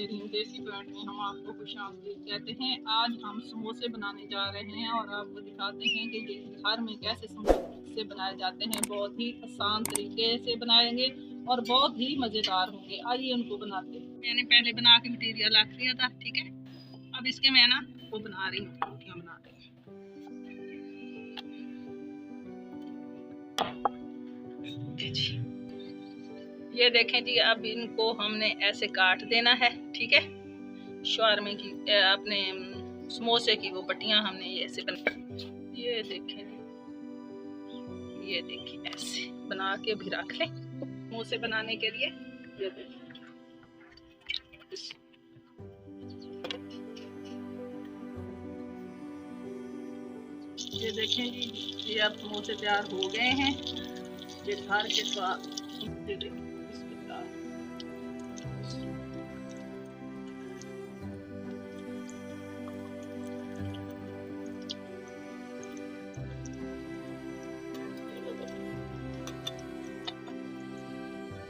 दे रही हूँ। देसी पॉइंट में हम आपको खुशामदीद कहते हैं। आज हम समोसे बनाने जा रहे हैं और आपको दिखाते हैं कि ये घर में कैसे समोसे बनाए जाते हैं। बहुत ही आसान तरीके से बनाएंगे और बहुत ही मज़ेदार होंगे। आइए उनको बनाते हैं। मैंने पहले बना के मटीरियल रख लिया था, ठीक है। अब इसके मैं ना वो बना रही हूँ, रोटियाँ बना रही हूँ। ये देखें जी, अब इनको हमने ऐसे काट देना है, ठीक है। शवारमे की अपने समोसे की वो पट्टियां हमने ये ऐसे बना, ये देखें, ये देखिए ऐसे बना के भी रख लें समोसे बनाने के लिए। ये देखें, ये देखें जी, ये अब समोसे तैयार हो गए हैं। ये घर के स्वाद, ये देखें,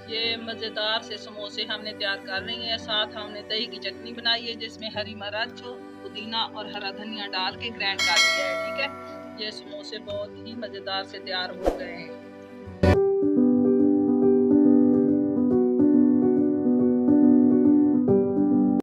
ये मज़ेदार से समोसे हमने तैयार कर रही हैं। साथ हमने दही की चटनी बनाई है जिसमें हरी मिर्च, पुदीना और हरा धनिया डाल के ग्राइंड कर दिया है, ठीक है। ये समोसे बहुत ही मज़ेदार से तैयार हो गए हैं।